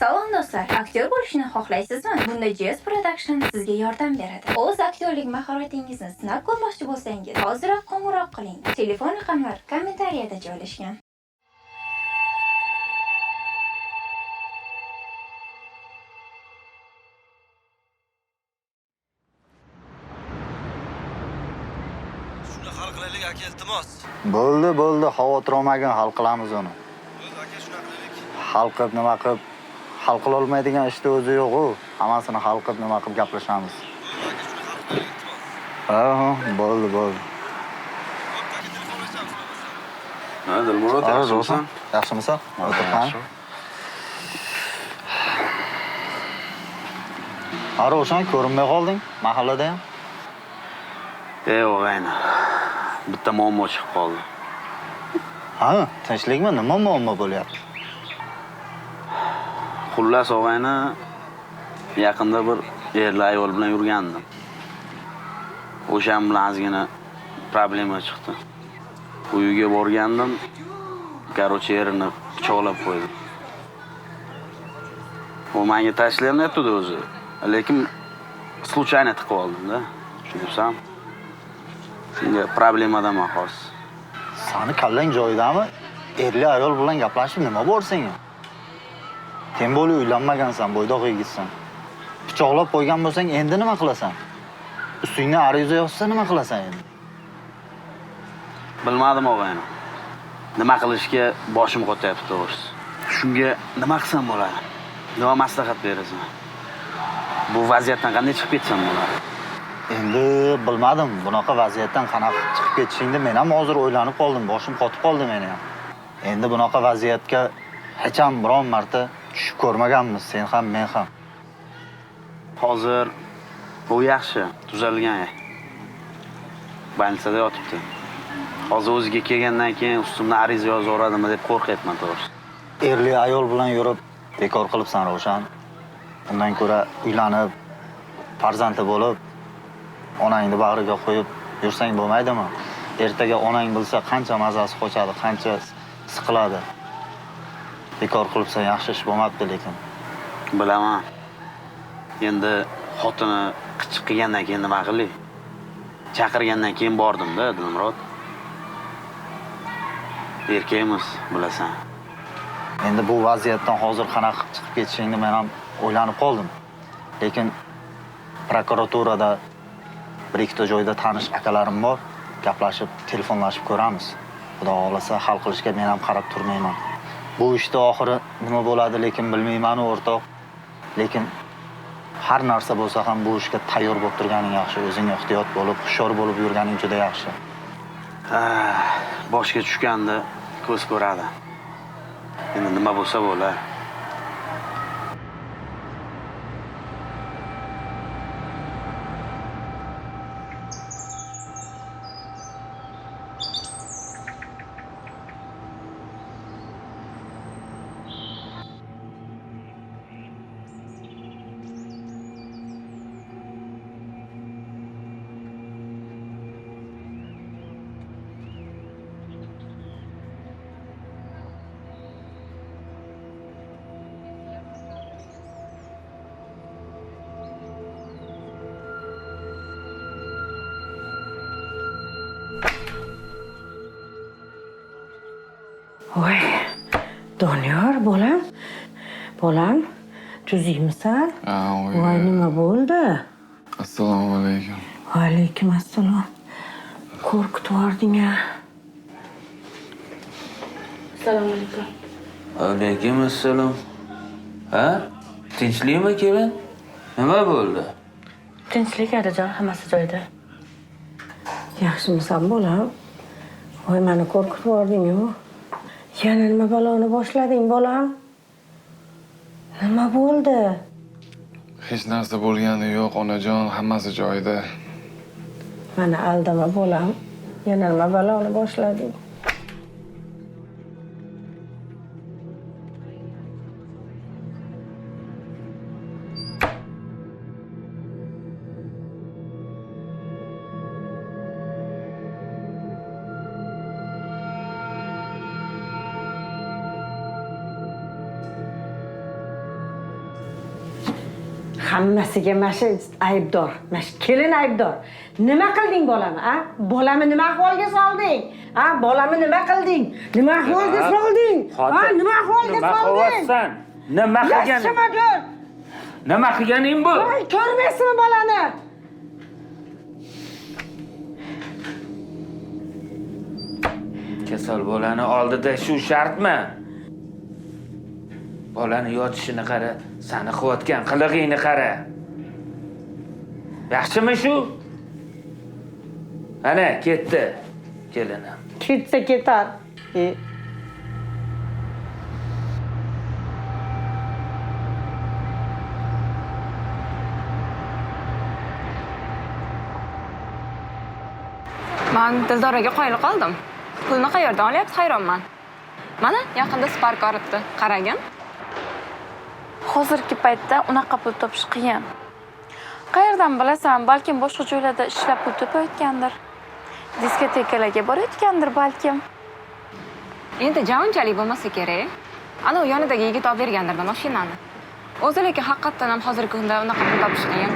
Salom do'stlar, aktyor bo'lishni xohlaysizmi? Bunda JS Production sizga yordam beradi. O'z aktyorlik mahoratingizni sinab ko'rmoqchi bo'lsangiz, hoziroq qo'ng'iroq qiling. Telefon raqamlari kommentariyada joylashgan. Shuni hal qilaylik aka, iltimos. Bo'ldi, xavotir olmagin, hal qilamiz uni. Bo'ldi aka, shunaqa qilaylik. Hal qilib nima qilib hal qila olmaydigan ishni o'zi yo'q-ku. Hammasini hal qilib nima qilib gaplashamiz. Bo'ldi aka, shuni hal qilaylik, iltimos. Bo'ldi. Bo'pti aka, telefonlashamiz bo'lmasa. Ha, Dilmurod, yaxshimisan? Yaxshimisan? O'tirgan. Ravshan, ko'rinmay qolding mahallada ham. O'g'ayni. Bitta muammo chiqib qoldi. Ha, tinchlikmi? Nima muammo bo'lyapti? Xullas, o'g'ayni yaqinda bir erli ayol bilan yurgandim. O'shan bilan ozgina problema chiqdi. Uyiga borgandim. Qarochi erini pichoqlab qo'ydi. U menga tashlanmayapti o'zi. Lekin случайно tiqib oldim-da. Tushunsan? Shunga problemadan xos. Sani kallang joyidami? Erli ayol bilan gaplashib nima bor senga? Sen bo'li uylanmagansan, bo'ydoq yigitsan. Pichoqlab qo'ygan bo'lsang, endi nima qilasan? Ustingdan ariza yozsa nima qilasan endi? Bilmadim o'g'ayni. Nima qilishga boshim qotyapti to'g'risi. Shunga nima qilsam bo'ladi? Nima maslahat berasan? Bu vaziyatdan qanday chiqib ketsam bo'ladi? Endi bilmadim, bunaqa vaziyatdan qanaqa chiqib ketishingni men ham hozir o'ylanib qoldim, boshim qotib qoldi meni ham. Endi bunaqa vaziyatga hech ham biron marta tushib ko'rmaganmiz, sen ham, men ham. Hozir u yaxshi, tuzalgan. Больницada yotibdi. Hozir o'ziga kelgandan keyin ustimdan ariza yozaveradimi deb qo'rqyapman to'g'risi. Erli ayol bilan yurib bekor qilibsan, Ravshan. Undan ko'ra uylanib, farzandli bo'lib, onangni bag'riga qo'yib yursang bo'lmaydimi? Ertaga onang bilsa qancha mazasi qochadi, qancha siqiladi. Bekor qilibsan, yaxshi ish bo'lmabdi lekin. Bilaman. Endi xotini qichiq qilgandan keyin nima qilay? Chaqirgandan keyin bordim-da, Dilmurod. Erkakmiz, bilasan. Endi bu vaziyatdan hozir qanaqa chiqib ketishingni men ham o'ylanib qoldim. Lekin prokuraturada bir ikkita joyda tanish akalarim bor. Gaplashib, telefonlashib ko'ramiz. Xudo xolasa hal qilishga men ham qarab turmayman. Bu ishda oxiri nima bo'ladi lekin bilmayman o'rtoq. Lekin har narsa bo'lsa ham bu ishga tayyor bo'lib turganing yaxshi, o'zing ehtiyot bo'lib, hushyor bo'lib yurganing juda yaxshi. Boshga tushganda ko'z ko'radi. Endi nima bo'lsa bo'lar. Voy, Doniyor, bolam, tuzingmisan? Voy, nima bo'ldi? Assalomu alaykum. Va alaykum assalom. Qo'rqitib yubording-a. Assalomu alaykum. Alaykum assalom. Ha? Tinchlikmi kelin? Nima bo'ldi? Tinchlik adajon, hammasi joyida. Yaxshimisan, bolam? Voy, meni qo'rqitib yubording-ku. Yana nima baloni boshlading, bolam? Nima bo'ldi? Hech narsa bo'lgani yo'q, onajon, hammasi joyida. Meni aldama, bolam. Yana nima baloni boshlading? hammasiga mana shu aybdor, mana shu kelin aybdor. Nima qilding bolani, a? Bolani nima ahvolga solding? Ha, bolani nima qilding? Nima ahvolga solding? Ha, nima ahvolga solding? Nima qilganing? Yashamagur. Nima qilganing bu? Voy, ko'rmaysizmi bolani? Kasal bolani oldida shu shartmi? Bolani yotishini qara, sani qilayotgan qilig'ingni qara. Yaxshimi shu? Ana ketdi kelinim. Ketsa ketar. Men Dildoraga qoyil qoldim. Pulni qayerdan olyapsiz, hayronman. Mana yaqinda Spark olibdi. Qaragin. Hozirgi paytda unaqa pul topish qiyin. Qayerdan bilasan, balkim boshqa joylarda ishlab pul topayotgandir. Diskotekalarga borayotgandir balkim. Endi javonchalik bo'lmasa kerak. Ana u yonidagi yigit olib bergandir mashinani. O'zi lekin haqiqatan ham hozirgi kunda unaqa pul topish qiyin.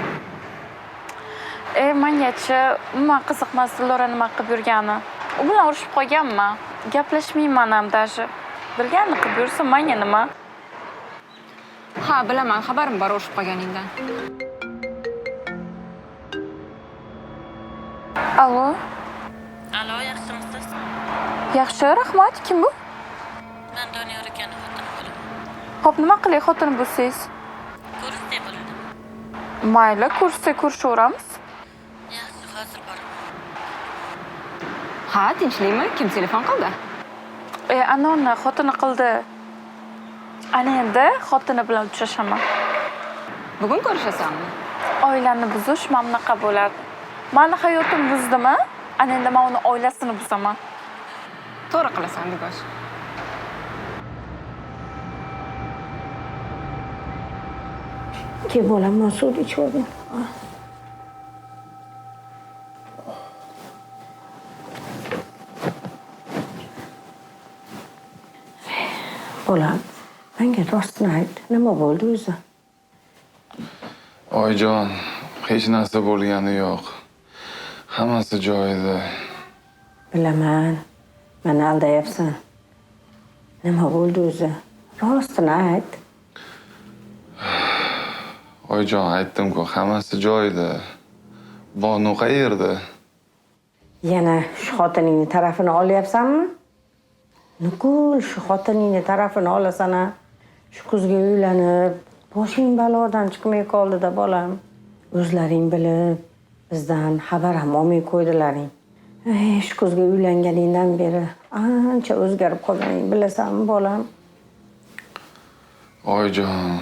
Mengachi umuman qiziqmas Dilora nima qilib yurgani. U bilan urushib qolganman. Gaplashmayman ham даже. Bilganini qilib yursa menga nima? Ha, bilaman, xabarim bor urushib qolganingdan. Alo, yaxshimisiz? yaxshi, rahmat. Kim bu? Men Doniyor ekan, xotin bo'laman. Xo'p, nima qilay xotin bo'lsangiz? Kursda bo'ldim. Mayli, kursda ko'rishaveramiz. Yaxshi, hozir boraman. Ha, tinchlikmi? Kim telefon qildi? Anonni xotini qildi. Ana endi xotini bilan uchrashaman. Bugun ko'rishasanmi? Oilani buzish mana bunaqa bo'ladi. Mani hayotim buzdimi? Ana endi men uni oilasini buzaman. To'g'ri qilasan, Digosh. Ke bolam, men suv ichirdim. Bolam, menga rostini ayt. Nima bo'ldi o'zi? Oyjon, hech narsa bo'lgani yo'q. Hammasi joyida. Bilaman, meni aldayapsan. Nima bo'ldi o'zi? Rostini ayt. Oyjon, aytdim-ku, hammasi joyida. Bonu qayerda? Yana shu xotiningni tarafini olyapsanmi? Nuqul shu xotiningni tarafini olasana. Shu qizga uylanib, boshing balodan chiqmay qoldi-da bolam. O'zlaring bilib, bizdan xabar ham olmay qo'ydilaring. Shu qizga uylanganingdan beri ancha o'zgarib qolganing bilasanmi bolam? Oyjon,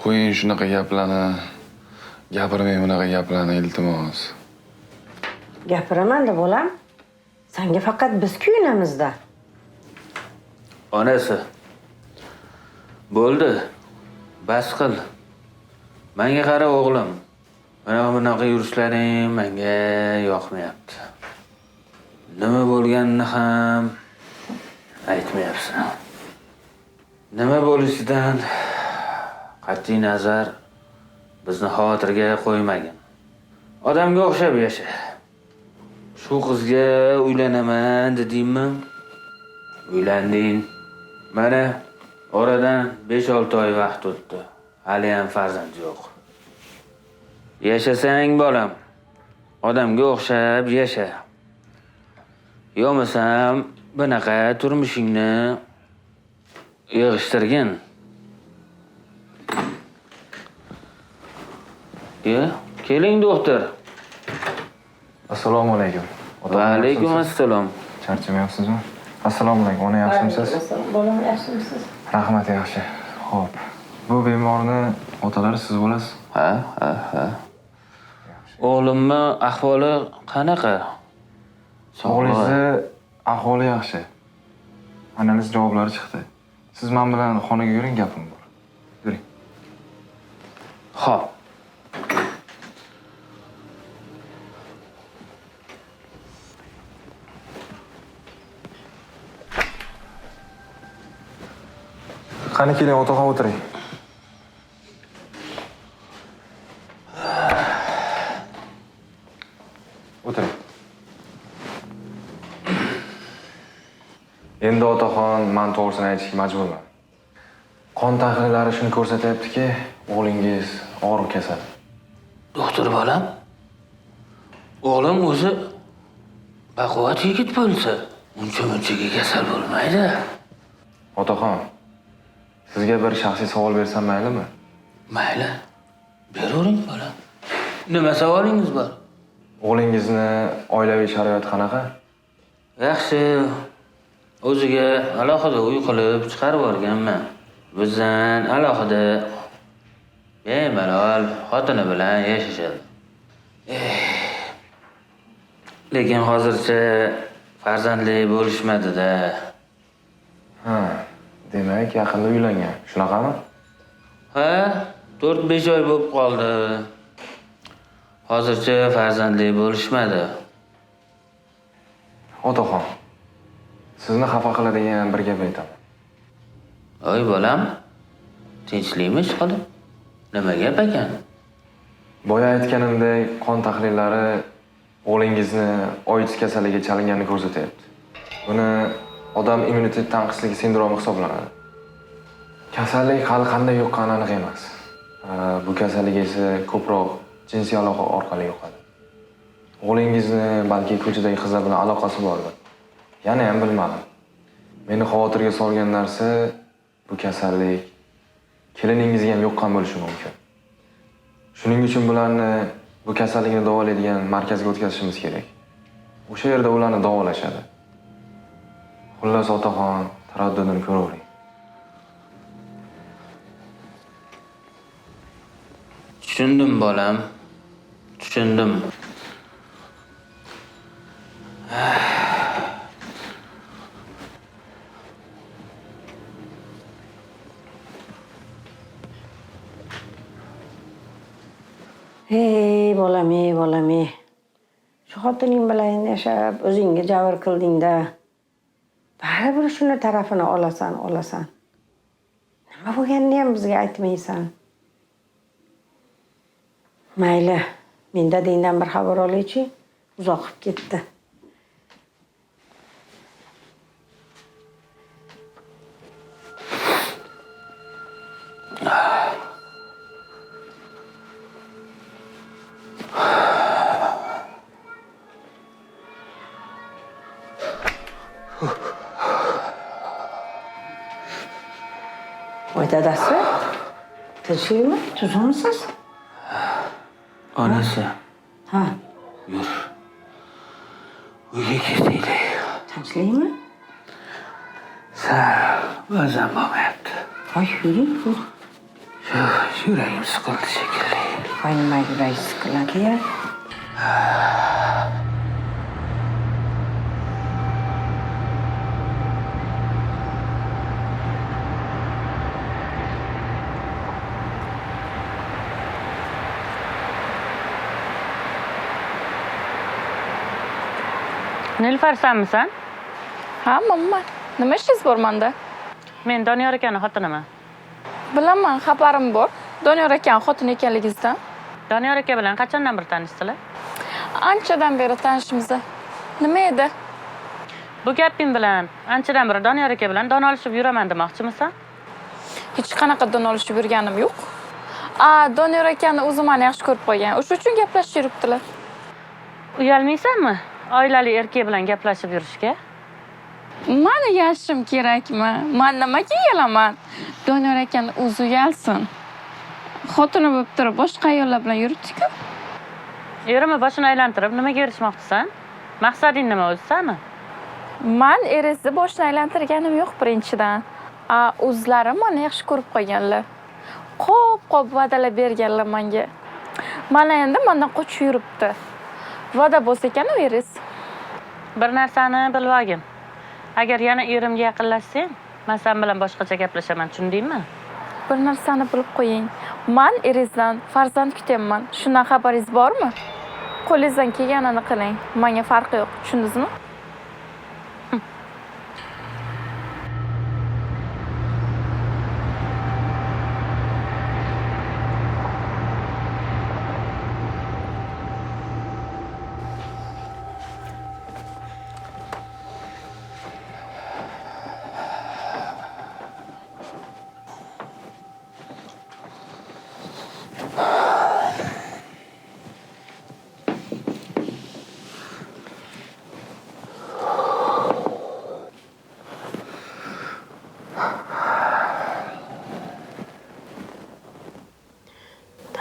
qo'ying shunaqa gaplarni. Gapirmang bunaqa gaplarni, iltimos. Gapiraman-da bolam. Senga faqat biz kuyunamizda. Onasi. Bo'ldi. Bas qil. Menga qara o'g'lim. Mana bunaqa yurishlaring menga yoqmayapti. Nima bo'lganini ham aytmayapsan. Nima bo'lishidan qat'iy nazar bizni xavotirga qo'ymagin. Odamga o'xshab yasha. Shu qizga uylanaman dedingmi? Uylanding. Mana oradan 5-6 oy vaqt o'tdi. Hali ham farzand yo'q. Yashasang bolam, odamga o'xshab yasha. Yo'masam bunaqa turmushingni yig'ishtirgin. Keling doktor. Assalomu alaykum. Va alaykum assalom. Charchamayapsizmi? Assalomu alaykum. Ona yaxshimisiz? Bolam yaxshimisiz? Rahmat, yaxshi. Xo'p. Bu bemorni otalari siz bo'lasiz? Ha. O'g'limni ahvoli qanaqa? O'g'lingizni ahvoli yaxshi. Analiz javoblari chiqdi. Siz men bilan xonaga yuring, gapim bor. Yuring. Xo'p. Qani keling, o'tirib o'tiring. Endi otaxon men to'g'risini aytishga majburman. Qon tahlillari shuni ko'rsatyaptiki, o'g'lingiz og'ir kasal. Doktor bolam, o'g'lim o'zi baquvvat yigit bo'lsa, uncha-munchaga kasal bo'lmaydi. Otaxon, sizga bir shaxsiy savol bersam maylimi? Mayli, beravering bolam. Nima savolingiz bor? O'g'lingizni oilaviy sharoiti qanaqa? Yaxshi. O'ziga alohida uy qilib chiqarib yuborganman. Bizdan alohida bemalol xotini bilan yashashadi. Lekin hozircha farzandli bo'lishmadi-da. Ha, demak yaqinda uylangan. Shunaqami? Ha, 4-5 oy bo'lib qoldi. Hozircha farzandli bo'lishmadi. Otaxon, sizni xafa qiladigan bir gap aytaman. Oy bolam, tinchlikmi ishqilib? Nima gap ekan? Boya aytganimdek, qon tahlillari o'g'lingizni AIDS kasaliga chalinganini ko'rsatyapti. Buni odam immunitet tanqisligi sindromi hisoblanadi. Kasallik hali qanday yuqqani aniq emas. Bu kasallik esa ko'proq jinsiy aloqa orqali yuqadi. O'g'lingizni balki ko'chadagi qizlar bilan aloqasi bordir. Yana ham bilmadim. Meni xavotirga solgan narsa bu kasallik keliningizga ham yuqqan bo'lishi mumkin. Shuning uchun bularni bu kasallikni davolaydigan markazga o'tkazishimiz kerak. O'sha yerda ularni davolashadi. Xullas otaxon, taraddudini ko'ravering. Tushundim bolam. Tushundim. Ey bolam, ey bolam, ey. Shu xotining bilan yashab, o'zingga jabr qilding-da. Baribir shuni tarafini olasan. Nima bo'lganini ham bizga aytmaysan. Mayli, men dadangdan bir xabar olaychi. Uzoq ketdi. Voy dadasi, tinchlikmi? Tuzimsiz? Onasi, Ha, yur. Uyga ketaylik. tinchlikmi? Sal o'zim bo'lmayapti. Voy, yuring. Yuragim siqildi shekilli. Voy, nima yuragi siqiladi-ya? Nilufar senmisan? Ha, mamma. Nima ishingiz bor menda? Men Doniyor akaning xotiniman. Bilaman, xabarim bor. Doniyor akaning xotini ekanligingizdan. Doniyor aka bilan qachondan beri tanishdinglar? Anchadan beri tanishmiz. Nima edi? Bu gaping bilan anchadan beri Doniyor aka bilan don olishib yuraman demoqchimisan? Hech qanaqa don olishib yurganim yo'q. Doniyor akani o'zi meni yaxshi ko'rib qo'ygan. O'sha uchun gaplashib yuribdilar. Uyalmaysanmi? Oilali erkak bilan gaplashib yurishga? Meni uyalishim kerakmi? Men nimaga uyalaman? Doniyor akani o'zi uyalsin. Xotini bo'lib turib boshqa ayollar bilan yuribdi-ku. Erimni boshini aylantirib nimaga erishmoqchisan? Maqsading nima o'zi sani? Men erizni boshini aylantirganim yo'q birinchidan. O'zlari meni yaxshi ko'rib qo'yganlar. Ko'p va'dalar berganlar menga. Mana endi mendan qochib yuribdi. Va'da bo'lsa ekan eriz. Bir narsani bilib olgin. Agar yana erimga yaqinlashsang, men sen bilan boshqacha gaplashaman, tushundingmi? Bir narsani bilib qo'ying. Men erizdan farzand kutyapman. Shundan xabaringiz bormi? Qo'lingizdan kelganini qiling. Menga farqi yo'q, tushundingizmi?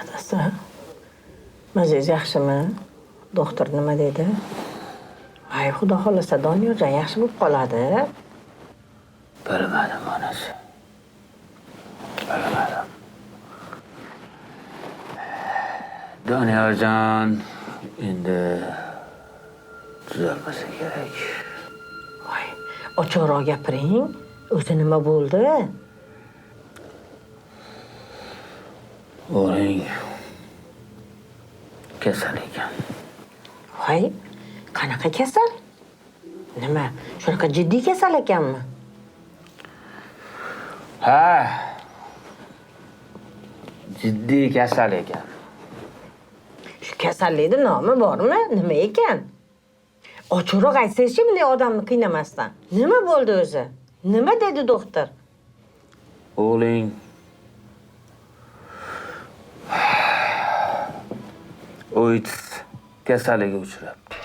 Dadasi, mazingiz yaxshimi? Doktor nima dedi? Ay, xudo xolasa Doniyorjon yaxshi bo'lib qoladi. Bilmadim onasi. Bilmadim. Doniyorjon endi tuzalmasa kerak. Voy, ochiqroq gapiring. O'zi nima bo'ldi? O'g'ling kasal ekan. Voy, qanaqa kasal? Nima, shunaqa jiddiy kasal ekanmi? Ha. Jiddiy kasal ekan. Shu kasallikni nomi bormi? Nima ekan? Ochiqroq aytsangiz-chi, bunday odamni qiynamasdan. Nima bo'ldi o'zi? Nima dedi doktor? O'g'ling AIDS kasaliga uchrabdi.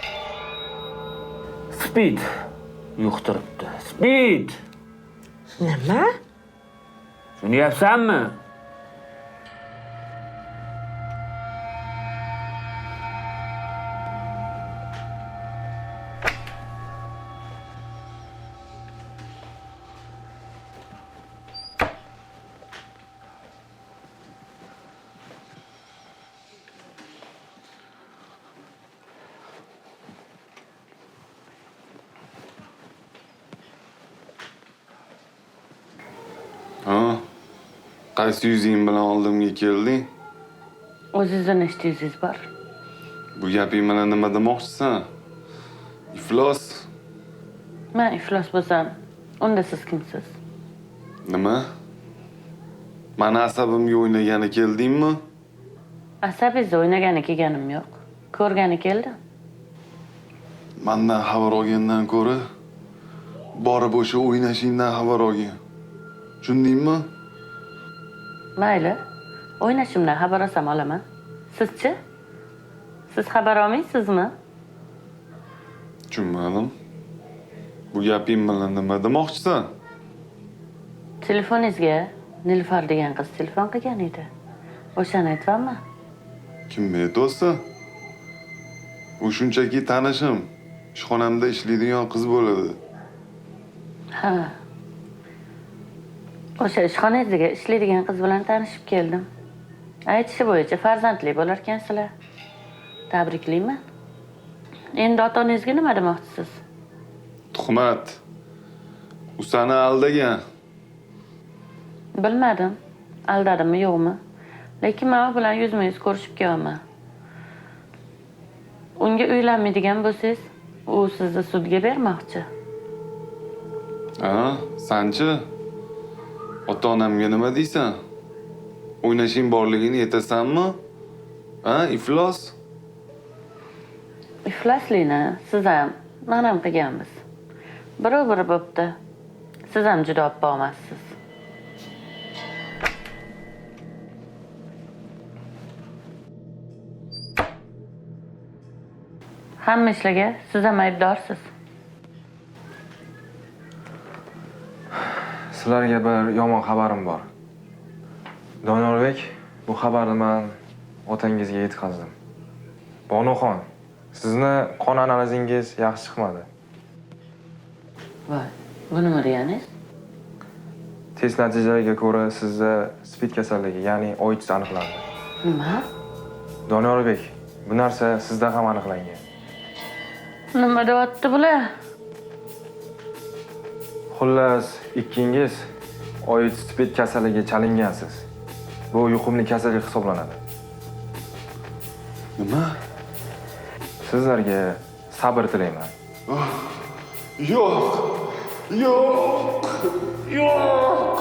Spid yuqtiribdi. Spid. Nima? Tushunyapsanmi? Ha? Qaysi yuzing bilan oldimga kelding? O'zingizda nechta yuzingiz bor? Bu gaping bilan nima demoqchisan? Iflos? Men iflos bo'lsam, unda siz kimsiz? Nima? Mani asabimga o'ynagani keldingmi? Asabingizda o'ynagani kelganim yo'q. Ko'rgani keldim. Mendan xabar olgandan ko'ra borib o'sha o'ynashingdan xabar olgin. Tushundingmi? Mayli. O'ynashimdan xabar olsam olaman. Sizchi? Siz xabar olmaysizmi? Tushunmadim. Bu gaping bilan nima demoqchisan? Telefoningizga Nilufar degan qiz telefon qilgan edi. O'shani aytvanmi? Kim aytsa? U shunchaki tanishim. Ishxonamda ishlaydigan qiz bo'ladi. Ha. O'sha ishxonangizga ishlaydigan qiz bilan tanishib keldim. Aytishi bo'yicha farzandli bo'larkansizlar. Tabriklayman. Endi ota-onangizga nima demoqchisiz? Tuhmat. U seni aldagan. Bilmadim. Aldadimmi yo'qmi? Lekin men u bilan yuzma-yuz ko'rishib kelaman. Unga uylanmaydigan bo'lsangiz, u sizni sudga bermoqchi. Ha, sanchi? Ota-onamga nima deysan? O'ynashing borligini aytasanmi? Ha, iflos? Ifloslikni siz ham, men ham qilganmiz. Biri-biri bo'pti. Siz ham juda oppa olmassiz. Hamma ishlarga siz ham aybdorsiz. Sizlarga bir yomon xabarim bor. Donyorbek, bu xabarni men otangizga yetkazdim. Bonuxon, sizni qon analizingiz yaxshi chiqmadi. Voy, bu nima deganingiz? Test natijalariga ko'ra sizda spid kasalligi, ya'ni AIDS aniqlandi. Nima? Donyorbek, bu narsa sizda ham aniqlangan. Nima deyapti bular? Xullas, ikkingiz AIDS spid kasalligiga chalingansiz. Bu yuqumli kasallik hisoblanadi. Nima? Sizlarga sabr tilayman. Yo'q. Yo'q. Yo'q.